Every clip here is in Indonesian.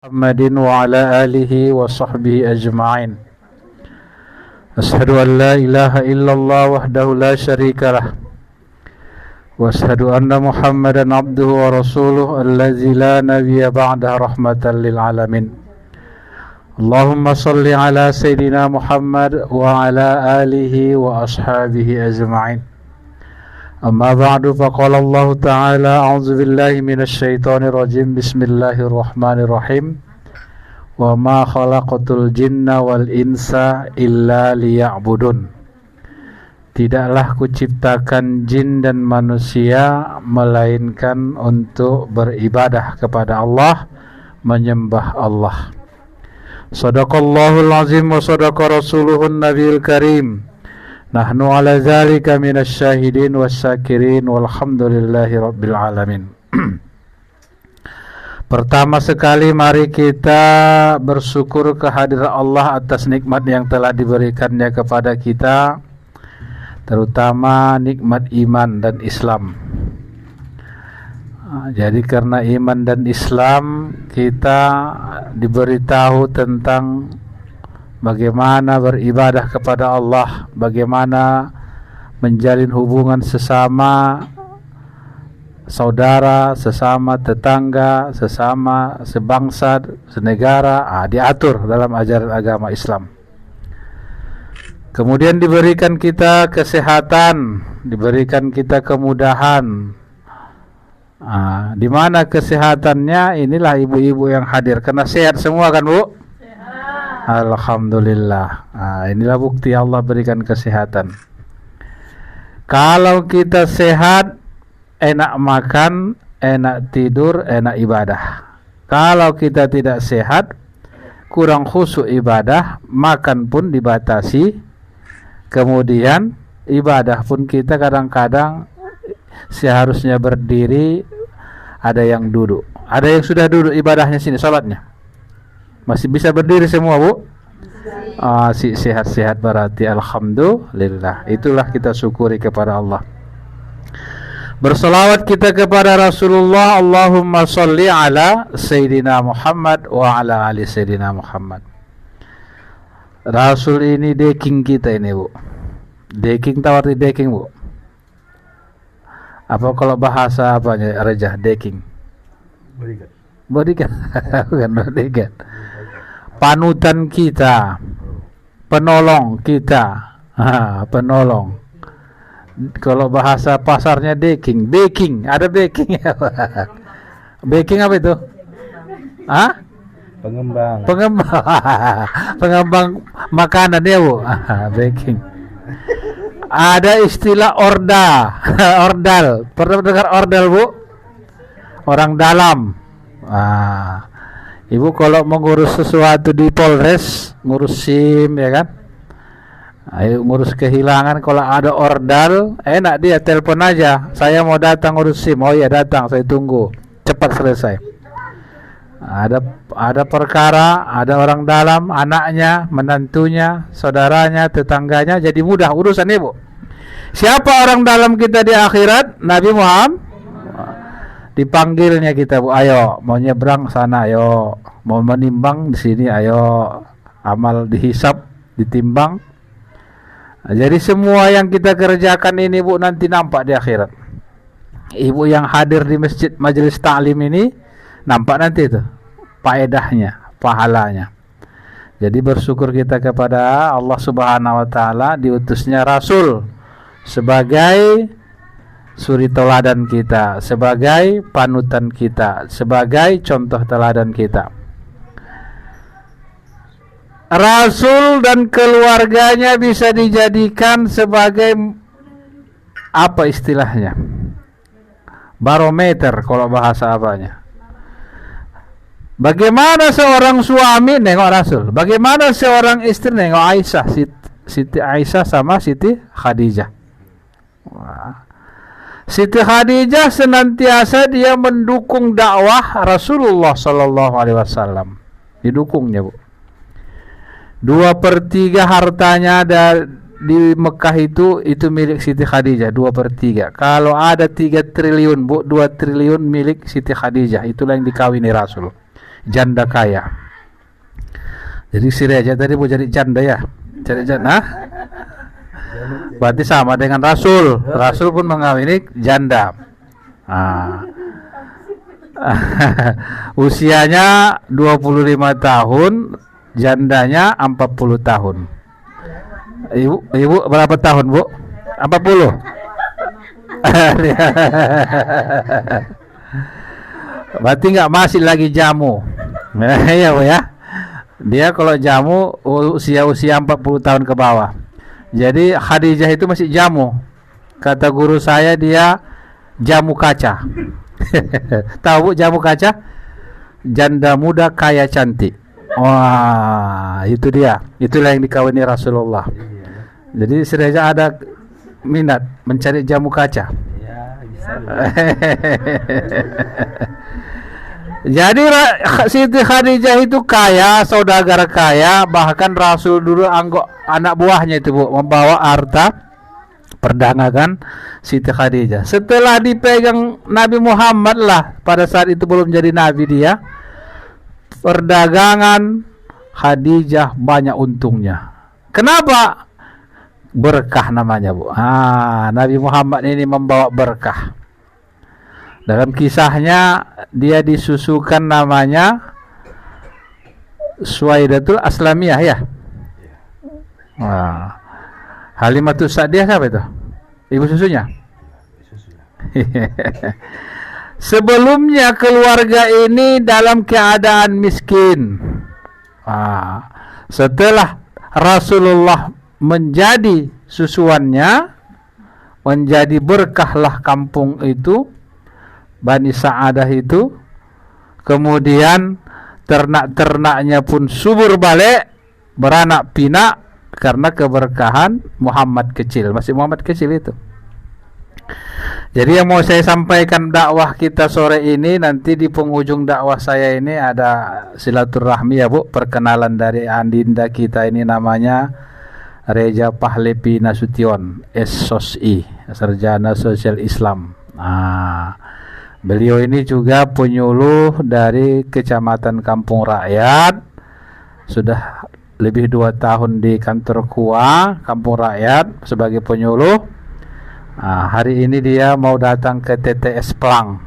محمد وعلى آله وصحبه أجمعين. أشهد أن لا إله إلا الله وحده لا شريك له وأشهد أن محمدا عبده ورسوله الذي لا نبي بعده رحمة للعالمين. اللهم صل على سيدنا محمد وعلى آله وأصحابه أجمعين. أما بعد فقال الله تعالى أعوذ بالله من الشيطان الرجيم بسم الله الرحمن الرحيم وما خلقت الجن والإنس إلا ليعبدون. Tidaklah kuciptakan jin dan manusia melainkan untuk beribadah kepada Allah, menyembah Allah. Shadaqallahul azim wa shadaqa rasuluhun nabiyul karim. Nahnu ala zalika minasyahidin wasyakirin walhamdulillahi rabbil alamin. Pertama sekali mari kita bersyukur kehadiran Allah atas nikmat yang telah diberikannya kepada kita, terutama nikmat iman dan Islam. Jadi karena iman dan Islam kita diberitahu tentang bagaimana beribadah kepada Allah, bagaimana menjalin hubungan sesama saudara, sesama tetangga, sesama sebangsa, senegara, diatur dalam ajaran agama Islam. Kemudian diberikan kita kesehatan, diberikan kita kemudahan. Di mana kesehatannya? Inilah ibu-ibu yang hadir, karena sehat semua kan, Bu? Alhamdulillah. Inilah bukti Allah berikan kesehatan. Kalau kita sehat, enak makan, enak tidur, enak ibadah. Kalau kita tidak sehat, kurang khusyuk ibadah, makan pun dibatasi. Kemudian ibadah pun kita kadang-kadang seharusnya berdiri, ada yang duduk. Ada yang sudah duduk ibadahnya sini, salatnya masih bisa berdiri semua, Bu? Sehat-sehat berarti alhamdulillah. Itulah kita syukuri kepada Allah. Berselawat kita kepada Rasulullah. Allahumma sholli ala Sayyidina Muhammad wa ala ali Sayyidina Muhammad. Rasul ini deking kita ini, Bu. Deking tahu arti deking, Bu? Apa kalau bahasa apanya Rejah deking? Bodyguard. Bukan bodyguard. Panutan kita, penolong kita, penolong. Kalau bahasa pasarnya baking, ada baking ya. Baking apa itu? Pengembang makanan ya, Bu. Baking. Ada istilah ordal. Pernah dengar ordal, Bu? Orang dalam. Ibu kalau mengurus sesuatu di Polres, ngurus SIM ya kan, ngurus kehilangan, kalau ada ordal, enak dia telepon aja, saya mau datang ngurus SIM, oh iya datang, saya tunggu, cepat selesai. Ada perkara, ada orang dalam, anaknya, menantunya, saudaranya, tetangganya, jadi mudah urusan, Ibu. Siapa orang dalam kita di akhirat? Nabi Muhammad. Dipanggilnya kita, Bu, ayo mau nyebrang sana, ayo mau menimbang di sini, ayo amal dihisap, ditimbang. Jadi semua yang kita kerjakan ini, Bu, nanti nampak di akhirat. Ibu yang hadir di masjid majelis ta'lim ini nampak nanti itu faedahnya, pahalanya. Jadi bersyukur kita kepada Allah Subhanahu wa taala diutusnya Rasul sebagai suri teladan kita, sebagai panutan kita, sebagai contoh teladan kita. Rasul dan keluarganya bisa dijadikan sebagai apa istilahnya? Barometer kalau bahasa apanya. Bagaimana seorang suami nengok Rasul, bagaimana seorang istri nengok Aisyah, Siti Aisyah sama Siti Khadijah. Siti Khadijah senantiasa dia mendukung dakwah Rasulullah sallallahu alaihi wasallam. Didukungnya, Bu. 2/3 hartanya di Mekah itu milik Siti Khadijah, 2/3. Kalau ada 3 triliun, Bu, 2 triliun milik Siti Khadijah. Itulah yang dikawini Rasul. janda kaya. Jadi si Reja tadi mau jadi janda ya, jadi janda. Berarti sama dengan Rasul. Rasul pun mengawini janda. Usianya 25 tahun, jandanya 40 tahun. Ibu berapa tahun, Bu? 40. Berarti nggak masih lagi jamu. Ya, Bu ya. Dia kalau jamu usia 40 tahun ke bawah. Jadi Khadijah itu masih jamu. Kata guru saya dia jamu kaca. Tahu Bu jamu kaca? Janda muda kaya cantik. Wah, itu dia. Itulah yang dikawini Rasulullah. Jadi Reja ada minat mencari jamu kaca. Ya, bisa. Jadi Siti Khadijah itu kaya, saudagar kaya, bahkan Rasul dulu anak buahnya itu Bu membawa harta perdagangan Siti Khadijah. Setelah dipegang Nabi Muhammad lah, pada saat itu belum jadi nabi dia, perdagangan Khadijah banyak untungnya. Kenapa? Berkah namanya Bu. Nabi Muhammad ini membawa berkah. Dalam kisahnya dia disusukan namanya Suwaidatul Aslamiyah ya. Halimatus Sa'diyah siapa itu? Ibu susunya? Sebelumnya keluarga ini dalam keadaan miskin. Setelah Rasulullah menjadi susuannya, menjadi berkahlah kampung itu, Bani Sa'adah itu. Kemudian ternak-ternaknya pun subur balik, beranak pinak karena keberkahan Muhammad kecil. Masih Muhammad kecil itu. Jadi yang mau saya sampaikan dakwah kita sore ini, nanti di penghujung dakwah saya ini ada silaturahmi ya Bu, perkenalan dari Andinda kita ini, namanya Reja Pahlepi Nasution, SSI, Sarjana Sosial Islam. Beliau ini juga penyuluh dari Kecamatan Kampung Rakyat. Sudah lebih 2 tahun di kantor KUA Kampung Rakyat sebagai penyuluh. Hari ini dia mau datang ke TTS Plang,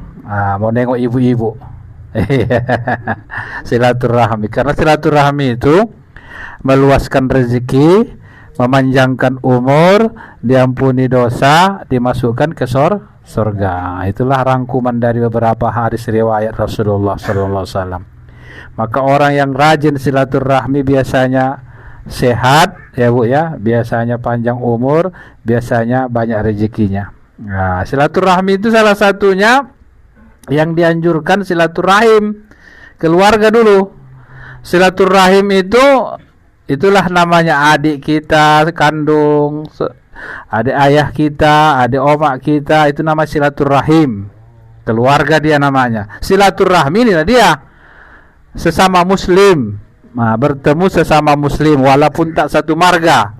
mau nengok ibu-ibu. Silaturahmi, karena silaturahmi itu meluaskan rezeki, memanjangkan umur, diampuni dosa, dimasukkan ke surga. Itulah rangkuman dari beberapa hadis riwayat Rasulullah SAW. Maka orang yang rajin silaturahmi biasanya sehat ya Bu ya, biasanya panjang umur, biasanya banyak rezekinya. Silaturahmi itu salah satunya yang dianjurkan silaturahim keluarga dulu. Silaturahim itu itulah namanya adik kita kandung, adik ayah kita, adik omak kita, itu nama silaturahim. Keluarga dia namanya. Silaturahmi inilah dia. Sesama muslim. Bertemu sesama muslim walaupun tak satu marga.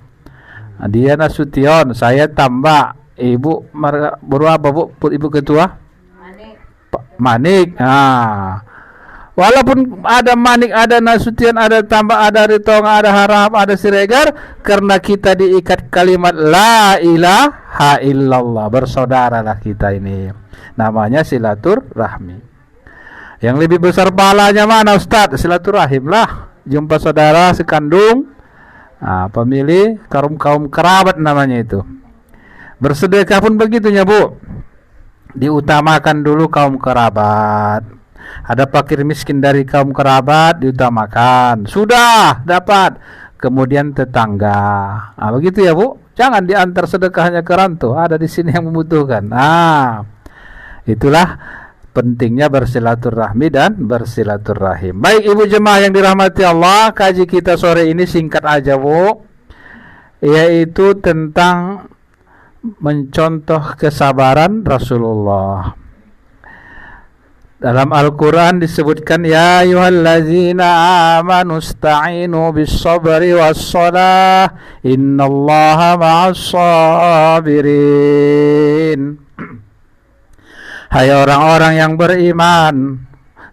Dia Nasution, saya tambah. Ibu marga berapa Bu? Ibu ketua? Manik. Walaupun ada Manik, ada Nasution, ada tambah, ada Ritonga, ada Harahap, ada Siregar, karena kita diikat kalimat la ilaha illallah, bersaudaralah kita ini. Namanya silaturahmi. Yang lebih besar pahalanya mana Ustaz? Silaturahim lah. Jumpa saudara sekandung, pemilih kaum kerabat namanya itu. Bersedekah pun begitunya Bu. Diutamakan dulu kaum kerabat. Ada fakir miskin dari kaum kerabat, diutamakan. Sudah dapat. Kemudian tetangga. Begitu ya Bu. Jangan diantar sedekahnya ke rantau. Ada di sini yang membutuhkan. Itulah pentingnya bersilaturahmi dan bersilaturahim. Baik Ibu jemaah yang dirahmati Allah, kaji kita sore ini singkat aja Bu, yaitu tentang mencontoh kesabaran Rasulullah. Dalam Al-Quran disebutkan, ya ayyuhallazina amanu ista'inu bis-sabri was-salah innallaha ma'as sabirin. Hai orang-orang yang beriman,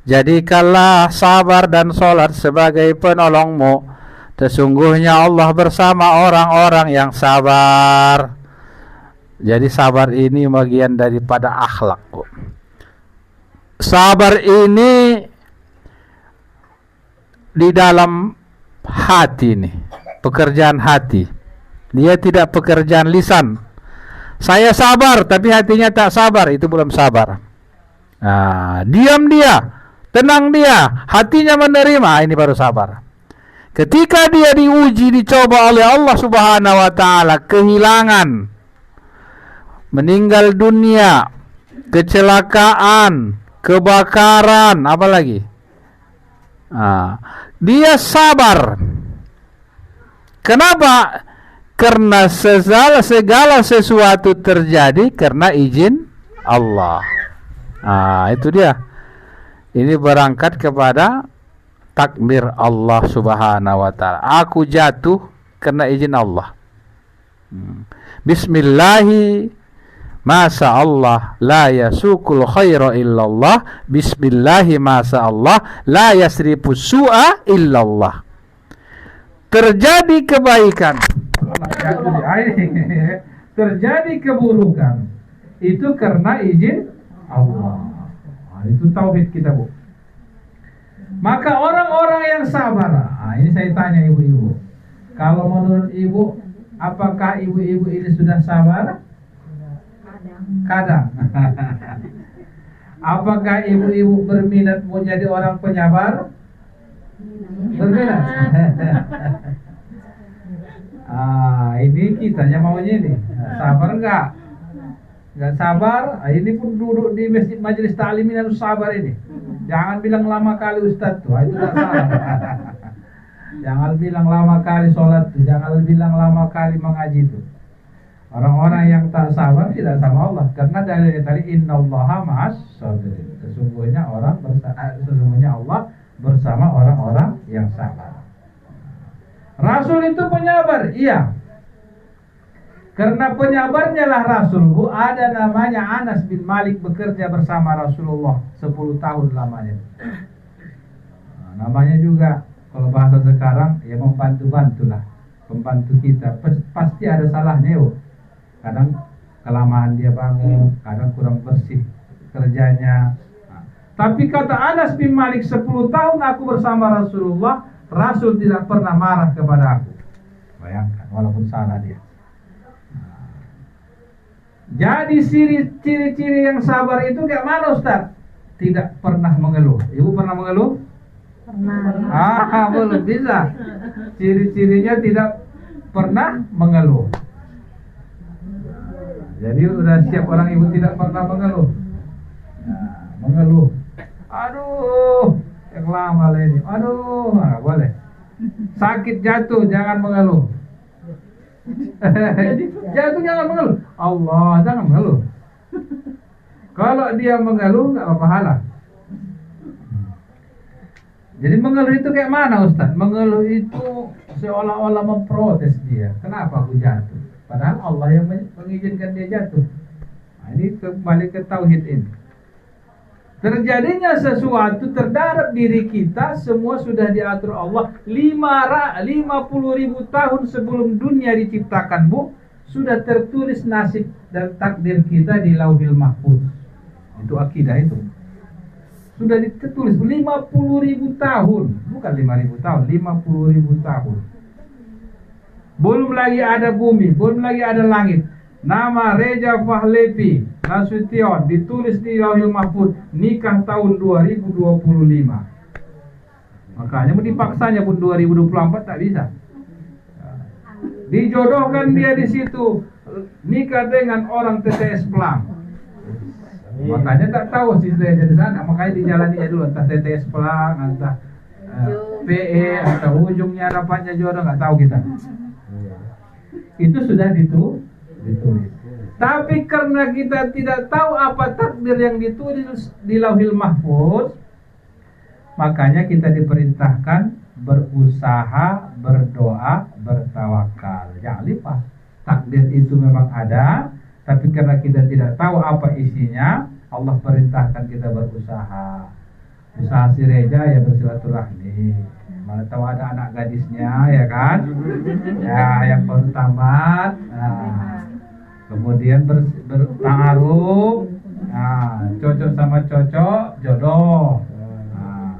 Jadikanlah sabar dan sholat sebagai penolongmu. Sesungguhnya Allah bersama orang-orang yang sabar. Jadi sabar ini bagian daripada akhlak. Sabar ini di dalam hati nih, pekerjaan hati. Dia tidak pekerjaan lisan. Saya sabar tapi hatinya tak sabar, itu belum sabar. Nah, diam dia, tenang dia, hatinya menerima, ini baru sabar. Ketika dia diuji, dicoba oleh Allah Subhanahu wa taala, kehilangan, meninggal dunia, kecelakaan, kebakaran, apa lagi? Dia sabar. Kenapa? Karena segala sesuatu terjadi karena izin Allah. Itu dia. Ini berangkat kepada takdir Allah Subhanahu wa taala. Aku jatuh karena izin Allah. Bismillahi masa Allah la yasukul khaira illallah. Bismillahi masa Allah la yasrifu su'a illallah. Terjadi kebaikan, terjadi keburukan, itu karena izin Allah. Itu tauhid kita, Bu. Maka orang-orang yang sabar, ini saya tanya ibu-ibu, kalau menurut ibu, apakah ibu-ibu ini sudah sabar? Kadang. Apakah ibu-ibu berminat mau jadi orang penyabar? Berminat. Ini kitanya maunya ini. Sabar enggak? Enggak sabar. Ini pun duduk di masjid majelis ta'lim ini harus sabar ini. Jangan bilang lama kali Ustaz tuh, itu enggak salah. Jangan bilang lama kali sholat tuh, jangan bilang lama kali mengaji tuh. Orang-orang yang tak sabar tidak sama Allah, karena dalilnya tadi innallaha ma'as sabirin. Sesungguhnya Allah bersama orang-orang yang sabar. Rasul itu penyabar, iya. Karena penyabarnya lah Rasul, Bu. Ada namanya Anas bin Malik bekerja bersama Rasulullah 10 tahun lamanya. Namanya juga kalau bahasa sekarang ya membantu-bantulah, pembantu kita. Pasti ada salahnya, yuk. Kadang kelamaan dia bangun, kadang kurang bersih kerjanya. Tapi kata Anas bin Malik, 10 tahun aku bersama Rasulullah, Rasul tidak pernah marah kepada aku. Bayangkan, walaupun salah dia. Jadi ciri-ciri yang sabar itu kayak mana, Ustaz? Tidak pernah mengeluh. Ibu pernah mengeluh? Pernah. Belum bisa. Ciri-cirinya tidak pernah mengeluh. Jadi udah siap orang ibu tidak pernah mengeluh. Mengeluh. Aduh, yang lama lah ini. Aduh, nggak boleh. Sakit jatuh jangan mengeluh. Jatuh jangan mengeluh. Allah, jangan mengeluh. Kalau dia mengeluh nggak apa pahala. Jadi mengeluh itu kayak mana, Ustaz? Mengeluh itu seolah-olah memprotes dia. Kenapa aku jatuh? Padahal Allah yang mengizinkan dia jatuh. Ini kembali ke tauhid ini. Terjadinya sesuatu terhadap diri kita, semua sudah diatur Allah 50.000 tahun sebelum dunia diciptakan, Bu. Sudah tertulis nasib dan takdir kita di Lauhil Mahfuz. Itu akidah itu. Sudah ditulis 50.000 tahun, bukan 5.000 tahun, 50.000 tahun. Belum lagi ada bumi, belum lagi ada langit. Nama Reja Fahlevi Nasution ditulis di Lauhil Mahfuz, nikah tahun 2025. Makanya dipaksanya pun 2024 tak bisa. Dijodohkan dia di situ, nikah dengan orang TTS Pelang. Makanya tak tahu sih saya jadi sana, makanya dijalaninya dulu entah TTS Pelang, entah PE, entah ujungnya dapatnya jodoh, nggak tahu kita. Itu sudah ditulis. Tapi karena kita tidak tahu apa takdir yang ditulis di Lauhil Mahfuz, makanya kita diperintahkan berusaha, berdoa, bertawakal. Jangan lupa, takdir itu memang ada, tapi karena kita tidak tahu apa isinya, Allah perintahkan kita berusaha. Usaha si Reja ya bersilaturahmi. Mana tahu ada anak gadisnya ya kan? Ya yang baru tamat. Nah, kemudian bertaruh. Nah, cocok sama cocok, jodoh. Nah,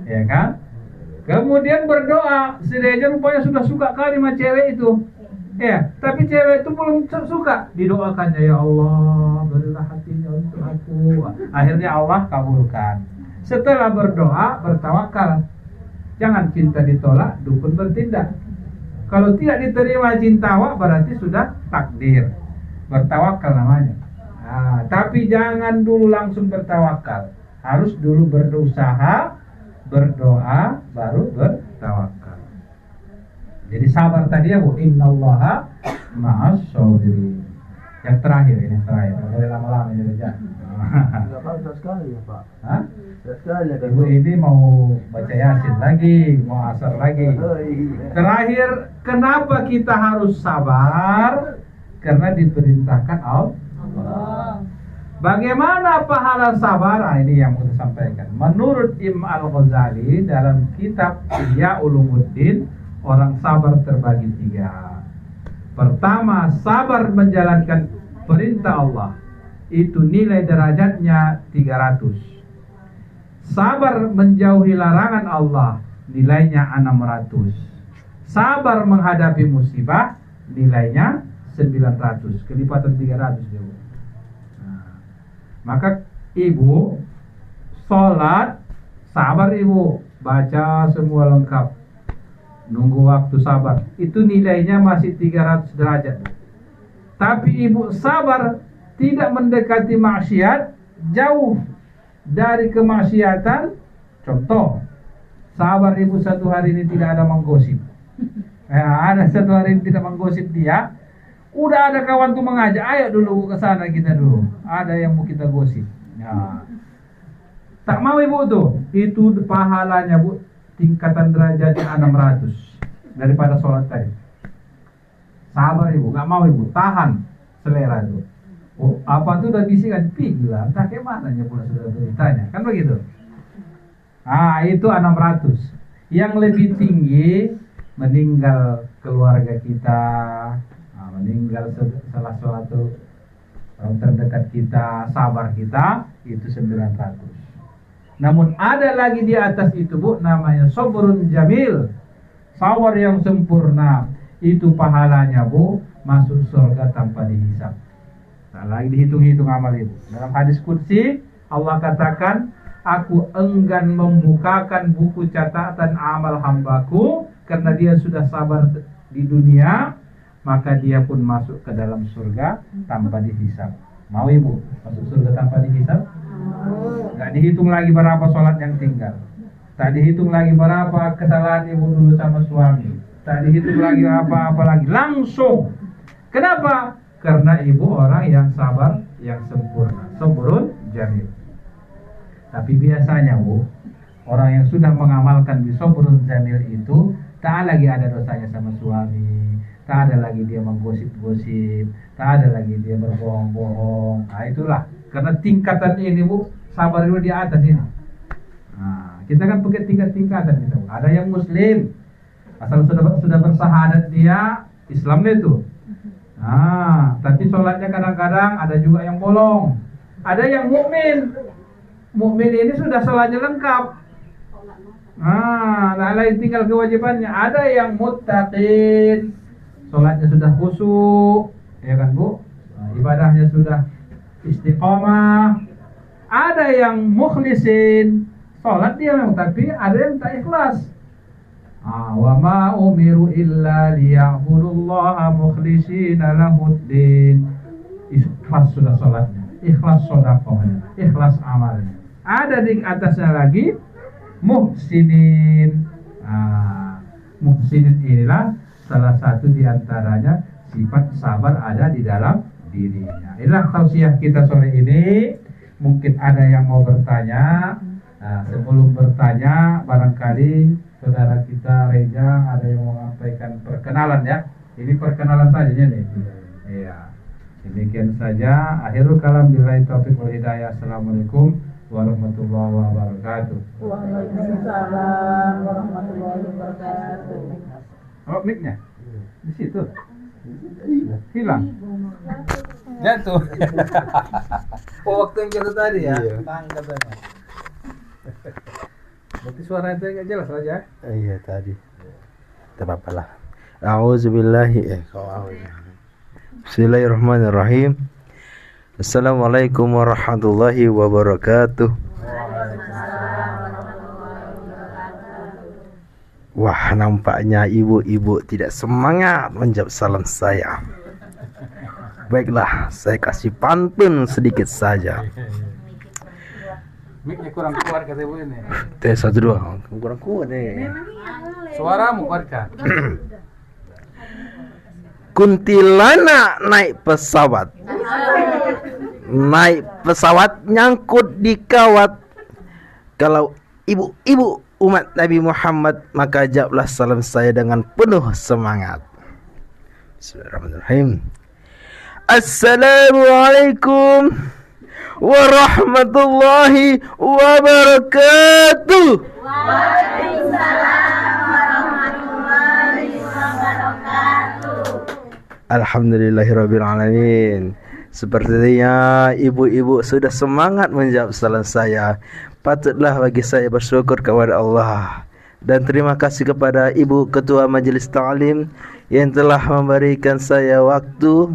ya kan? Kemudian berdoa. Si Reja rupanya sudah suka kali sama cewek itu. Ya, tapi cewek itu belum suka. Didoakannya, ya Allah, berilah hatinya untuk aku. Akhirnya Allah kabulkan. Setelah berdoa, bertawakal. Jangan cinta ditolak, dukun bertindak. Kalau tidak diterima cinta awak, berarti sudah takdir. Bertawakal namanya. Nah, tapi jangan dulu langsung bertawakal. Harus dulu berusaha, berdoa, baru bertawakal. Jadi sabar tadi ya Bu, innallaha ma'as sabirin. Yang terakhir ini terakhir. Boleh lama-lama ya aja. Enggak bagus sekali ya Pak. Hah? Sekali ya Ibu ini mau baca Yasin lagi, mau asar lagi. Oh, iya. Terakhir, kenapa kita harus sabar? Karena diperintahkan Allah. Bagaimana pahala sabar? Nah, ini yang mau saya sampaikan. Menurut Imam Al-Ghazali dalam kitab Ihya Ulumuddin, orang sabar terbagi 3. Pertama, sabar menjalankan perintah Allah. Itu nilai derajatnya 300. Sabar menjauhi larangan Allah, nilainya 600. Sabar menghadapi musibah, nilainya 900. Kelipatan 300 dia. Nah, maka ibu sholat, sabar ibu, baca semua lengkap, nunggu waktu sabar, itu nilainya masih 300 derajat. Tapi ibu sabar tidak mendekati maksiat, jauh dari kemaksiatan. Contoh, sabar ibu satu hari ini tidak ada menggosip. Ada satu hari ini tidak menggosip dia. Udah ada kawan tuh mengajak, ayo dulu ke sana kita dulu. Ada yang mau kita gosip. Nah, tak mau ibu tuh, itu pahalanya bu, tingkatan derajatnya 600 daripada sholat tadi. Sabar ibu, gak mau ibu, tahan selera itu. Oh, apa tuh udah bisikan, gila, entah kemana pula sudah beritanya, kan begitu. Itu 600. Yang lebih tinggi, meninggal keluarga kita, meninggal salah suatu orang terdekat kita, sabar kita, itu 900. Namun ada lagi di atas itu bu, namanya sabrun jamil, sabar yang sempurna. Itu pahalanya bu, masuk surga tanpa dihisab. Tak lagi dihitung-hitung amal itu. Dalam hadis qudsi Allah katakan, aku enggan membukakan buku catatan amal hambaku karena dia sudah sabar di dunia, maka dia pun masuk ke dalam surga tanpa dihisab. Mau ibu masuk surga tanpa dihisab? Gak dihitung lagi berapa sholat yang tinggal, tak dihitung lagi berapa kesalahan ibu dulu sama suami, tak dihitung lagi apa-apa lagi, langsung. Kenapa? Karena ibu orang yang sabar, yang sempurna, sabrun jamil. Tapi biasanya bu, orang yang sudah mengamalkan di sabrun jamil itu, tak lagi ada dosanya sama suami, tak ada lagi dia menggosip-gosip, tak ada lagi dia berbohong-bohong. Nah itulah, karena tingkatan ini bu, sabar dulu di atas ini. Nah, kita kan pakai tingkat-tingkatan gitu. Ada yang muslim, asal sudah bersahadat dia, Islam itu. Tapi sholatnya kadang-kadang ada juga yang bolong. Ada yang mukmin. Mukmin ini sudah sholatnya lengkap. Lain tinggal kewajibannya. Ada yang muttaqin, sholatnya sudah khusyuk, ya kan bu? Ibadahnya sudah istiqamah. Ada yang mukhlisin, sholat dia memang, tapi ada yang tak ikhlas. Wa ma umiru illa liya'budullaha mukhlishina lahuddin. Ikhlas sudah sholatnya, ikhlas sedekahnya, ikhlas amalnya. Ada di atasnya lagi muhsinin. Muhsinin inilah salah satu di antaranya sifat sabar ada di dalam dirinya. Inilah tausiah kita sore ini. Mungkin ada yang mau bertanya. Sebelum bertanya, barangkali saudara kita Reja ada yang mau menyampaikan perkenalan ya. Ini perkenalan saja nih. Iya. Demikian saja. Akhirul kalam billahi taufiq wal hidayah. Assalamualaikum warahmatullahi wabarakatuh. Waalaikumsalam warahmatullahi wabarakatuh. Oh, mic-nya di situ hilang, jatuh. Oh, waktu yang jatuh tadi ya, Iya. tang katanya. Berarti suara itu agak jelas aja. Iya tadi. Tidak apa-apa lah. A'udzubillahi Bismillahirrahmanirrahim. Assalamualaikum warahmatullahi wabarakatuh. Wah, nampaknya ibu-ibu tidak semangat menjawab salam saya. Baiklah, saya kasih pantun sedikit saja. Mic-nya kurang kuat kata ibu ini. Tes 1 2. Kurang kuat nih. Suaramu kuatkan. Kuntilanak naik pesawat. Naik pesawat nyangkut di kawat. Kalau ibu-ibu umat Nabi Muhammad, maka jawablah salam saya dengan penuh semangat. Bismillahirrahmanirrahim. Assalamualaikum warahmatullahi wabarakatuh. Alhamdulillahirrabbilalamin. Sepertinya ibu-ibu sudah semangat menjawab salam saya. Patutlah bagi saya bersyukur kepada Allah. Dan terima kasih kepada Ibu Ketua Majelis Ta'lim yang telah memberikan saya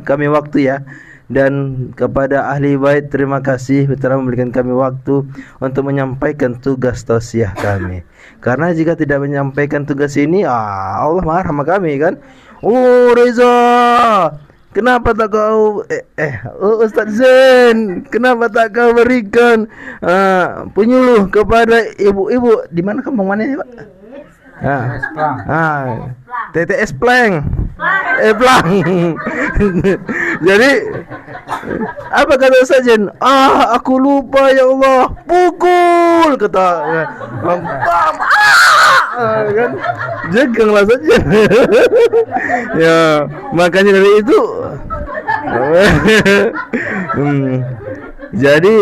kami waktu ya. Dan kepada ahli bait terima kasih telah memberikan kami waktu untuk menyampaikan tugas tausiah kami. Karena jika tidak menyampaikan tugas ini, Allah marah sama kami kan. Oh Reza, kenapa tak kau Ustaz Zain, kenapa tak kau berikan penyuluh kepada ibu-ibu? Di mana kampung mana ya, Pak? TTS Plank. Plank. Jadi apa kata Ustaz Zain? Aku lupa ya Allah. Pukul kata. Bam. Kan jeganglah saja. Ya, makanya dari itu jadi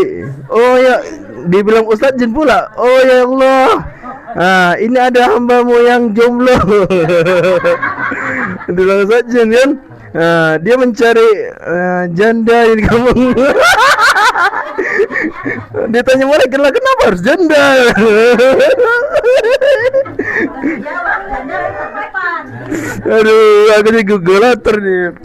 dibilang Ustaz Jin pula. Oh ya Allah, ini ada hambamu yang jomblo. Dibilang Ustaz Jin kan, dia mencari janda di kampung. Dia tanya mereka, kenapa harus janda? Aduh, aku jadi googlator nih.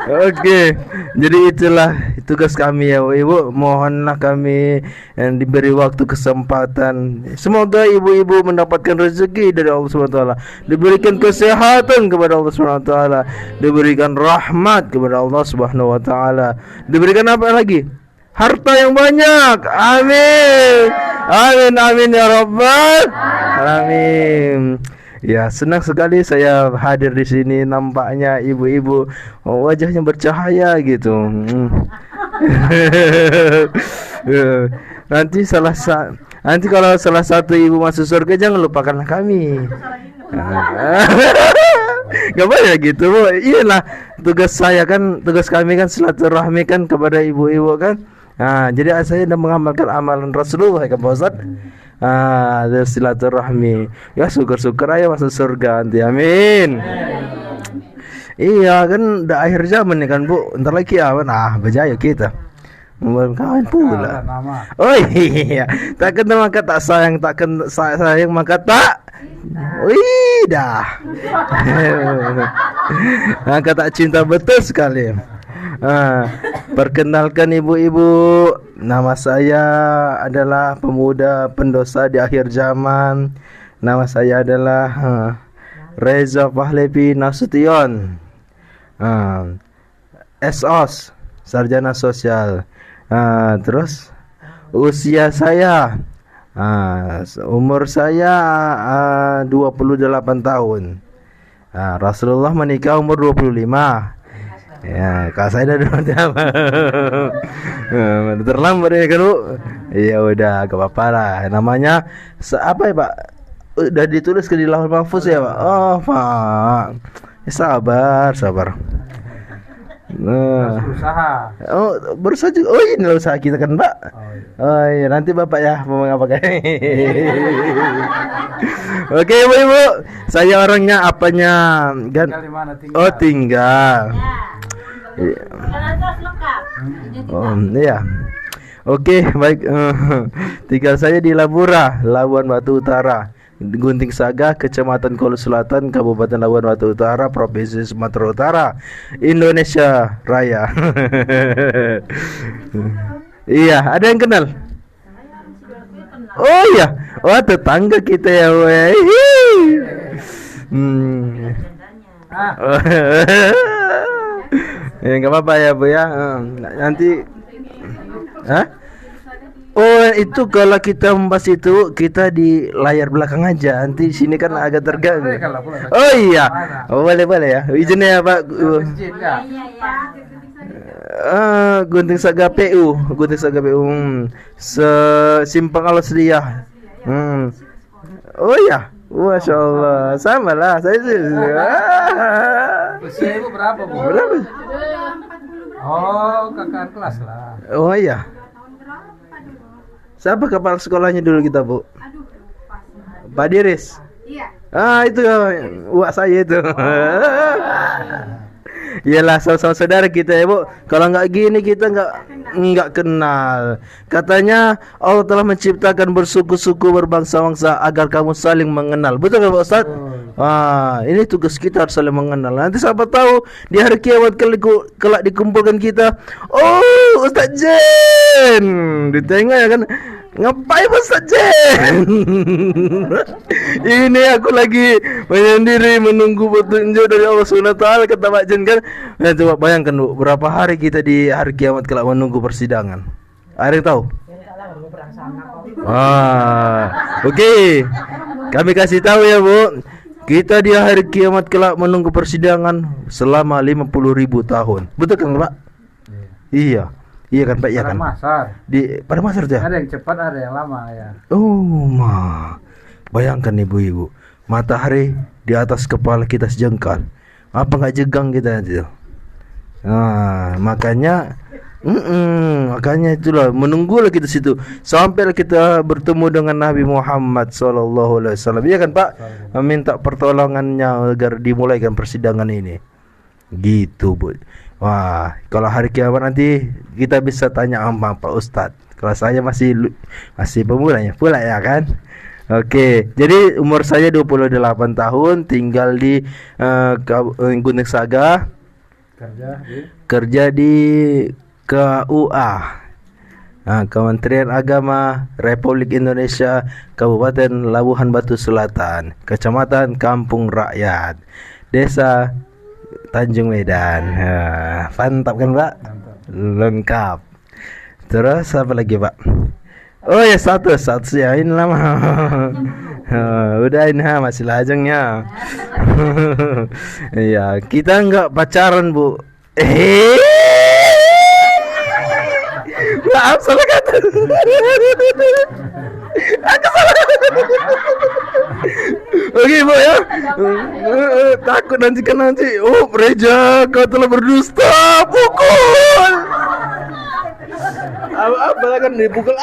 Oke, jadi itulah tugas kami ya ibu. Mohonlah kami yang diberi waktu kesempatan. Semoga ibu-ibu mendapatkan rezeki dari Allah SWT, diberikan kesehatan kepada Allah SWT, diberikan rahmat kepada Allah SWT, diberikan apa lagi? Harta yang banyak. Amin. Amin amin ya rabbal alamin. Ya, senang sekali saya hadir di sini. Nampaknya ibu-ibu wajahnya bercahaya gitu. Nanti kalau salah satu ibu masuk surga, jangan lupakan kami. Gak boleh gitu, Bu. Iyalah tugas kami kan silaturahmi kan kepada ibu-ibu kan. Jadi saya sudah mengamalkan amalan Rasulullah ya Pak Ustaz. Silaturahmi. Ya syukur-syukur aja masuk surga nanti. Amin. Iya kan udah akhir zaman nih kan Bu. Ntar lagi berjaya kita. Kawan pula. Oh iya. Tak kenal maka tak sayang, tak sayang maka tak. Wih dah. Maka tak cinta betul sekali. Perkenalkan ibu-ibu, nama saya adalah pemuda pendosa di akhir zaman. Nama saya adalah Reza Pahlavi Nasution, SOS, Sarjana Sosial. Terus usia saya, umur saya 28 tahun. Rasulullah menikah umur 25. Ya, kalau saya udah terlambat ya kan Bu. Ya udah, gak apa-apa lah. Namanya apa ya Pak? Udah ditulis ke di Lauhul Mahfuz ya Pak. Oh Pak, ya, sabar. Nah. Usaha. Oh, baru saja. Oh, inilah usaha kita kan, Pak. Oh iya, nanti Bapak ya mau ngapain. Oke, Ibu-ibu. Saya orangnya apanya? Tinggal di mana tinggal? Oh, tinggal. Iya. Oh, iya. Oke, baik. Tinggal saya di Labura, Labuan Batu Utara. Gunting Saga, Kecamatan Kolo Selatan, Kabupaten Labuan Batu Utara, Provinsi Sumatera Utara, Indonesia Raya. Iya, ada yang kenal? Oh iya, wah tetangga kita ya, weh. Ya nggak apa-apa ya Bu ya. Nanti, hah? Oh itu kalau kita membahas itu kita di layar belakang aja. Nanti sini kan agak terganggu. Oh iya, oh, boleh ya. Izinnya ya Pak. Gunting Saga PU, Gunting Saga PU, Simpang Al-Wasriyah. Oh iya, Masya Allah, sama lah. Saya sih. Usia Ibu berapa, Bu? Berapa? Oh, kakak kelas lah. Oh iya. Siapa kepala sekolahnya dulu kita, Bu? Pak Diris. Iya. Itu uak saya itu. Iyalah sama-sama saudara kita ya Bu. Kalau nggak gini kita nggak kenal. Katanya Allah telah menciptakan bersuku-suku berbangsa-bangsa agar kamu saling mengenal. Betul nggak Pak Ustadz? Ini tugas kita harus saling mengenal. Nanti siapa tahu di hari kiamat kelak dikumpulkan kita. Oh Ustadz Jen, ditengok ya kan. Ngapain Ustadz Jen? Ini aku lagi menyendiri menunggu petunjuk dari Allah SWT, kata Pak Jen kan. Nah, coba bayangkan Bu, berapa hari kita di hari kiamat kelak menunggu persidangan. Ada yang tahu? Oke. Kami kasih tahu ya Bu. Kita di hari kiamat kelak menunggu persidangan selama 50.000 tahun. Betul kan Pak? Iya. Iya kan Pak, iya kan? Pada masar tuh ya? Ada yang cepat, ada yang lama ya. Oh, bayangkan ibu-ibu, matahari di atas kepala kita sejengkal. Apa nggak jegang kita itu? Makanya itulah menunggulah kita situ sampai kita bertemu dengan Nabi Muhammad SAW. Iya kan Pak? Meminta pertolongannya agar dimulaikan persidangan ini. Gitu Bu. Wah, kalau hari kiamat nanti kita bisa tanya sama Pak Ustadz. Kalau saya masih pemulanya pula ya kan. Oke, jadi umur saya 28 tahun, tinggal di Gunting Saga. Kerja di KUA. Kementerian Agama Republik Indonesia, Kabupaten Labuhan Batu Selatan, Kecamatan Kampung Rakyat, Desa Tanjung Medan. Mantap kan Pak? Lengkap. Terus apa lagi Pak? Oh ya satu ya ini lama. Udah ini masih lajengnya. Iya, kita enggak pacaran Bu. Maaf salah kata. Aku salah. Oke Bu ya. Takut nanti oh Reja kau telah berdusta, pukul. Apa kan dipukul.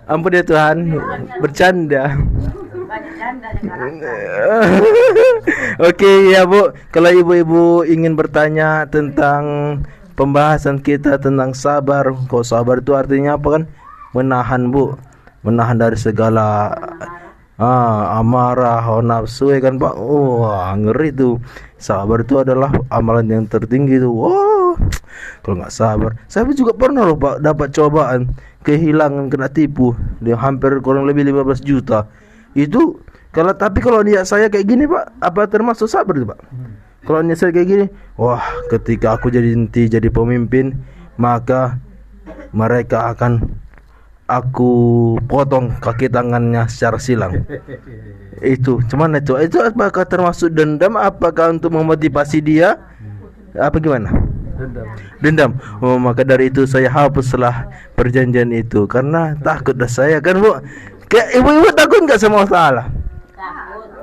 Ampun ya Tuhan, bercanda. Oke ya Bu, kalau ibu-ibu ingin bertanya tentang pembahasan kita tentang sabar. Kok sabar itu artinya apa kan? Menahan Bu, menahan dari segala amarah, hawa nafsu ya kan Pak. Wah ngeri tuh. Sabar itu adalah amalan yang tertinggi tuh. Wah, kalau nggak sabar, saya juga pernah loh Pak dapat cobaan, kehilangan, kena tipu, dia hampir kurang lebih 15 juta. Itu kalau niat saya kayak gini Pak, apa termasuk sabar tuh Pak? Kalau niat saya kayak gini, wah ketika aku jadi pemimpin, maka mereka akan aku potong kaki tangannya secara silang. Itu cuman itu apakah termasuk dendam? Apakah untuk memotivasi dia? Apa gimana? Dendam. Oh, maka dari itu saya hapuslah perjanjian itu karena takut dah saya kan Bu. Kayak ibu-ibu takut nggak sama Allah Taala?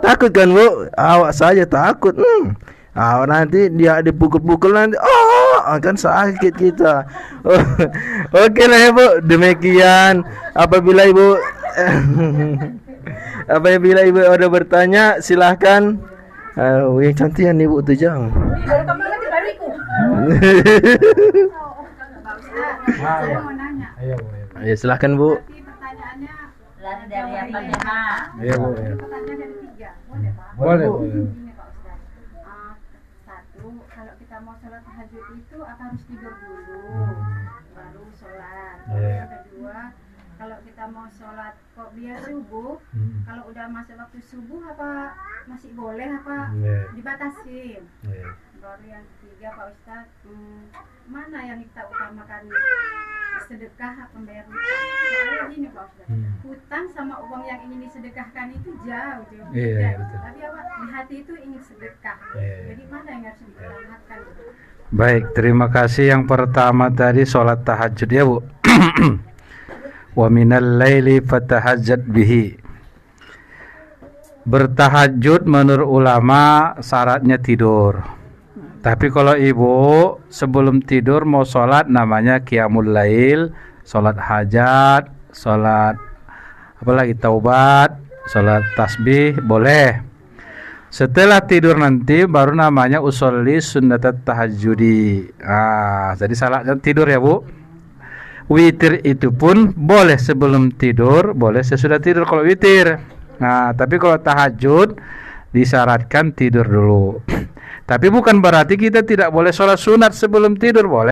Takut kan Bu? Awak saja takut. Nanti dia dipukul-pukul nanti, kan sakit kita. Oke lah ya Bu, demikian. Apabila Ibu ada bertanya, silahkan. Yang cantik Ibu tuh Jang. Baru kamu lagi baru ikut. Saya mau nanya. Ya silahkan Bu. Tapi pertanyaannya Lari dari apa nih, Mak? Iya Bu. pertanyaan dari 3. Boleh, Pak? Boleh. Ini Pak Ustaz. Satu, kalau kita mau sholat tahajud itu apa harus tidur dulu, baru sholat. Yang kedua, kalau kita mau sholat kok biar subuh, kalau udah masuk waktu subuh apa masih boleh apa dibatasin? Baru yang ketiga Pak Ustaz, mana yang kita utamakan, sedekah atau membayar hutang? Soalnya gini Pak Ustaz, hutang sama uang yang ingin disedekahkan itu jauh beda. betul. Tapi apa di hati itu ingin sedekah. Jadi mana yang harus diutamakan? Baik, terima kasih. Yang pertama tadi sholat tahajud ya Bu. Wa minal laili fatahajjad bihi. Bertahajud menurut ulama syaratnya tidur. Tapi kalau ibu sebelum tidur mau sholat namanya qiyamul lail, sholat hajat, sholat apalagi taubat, sholat tasbih boleh. Setelah tidur nanti baru namanya usolli sunnatat tahajudi. Jadi syaratnya tidur ya Bu. Witir itu pun boleh sebelum tidur, boleh sesudah tidur kalau witir. Tapi kalau tahajud disyaratkan tidur dulu. Tapi bukan berarti kita tidak boleh sholat sunat sebelum tidur, boleh.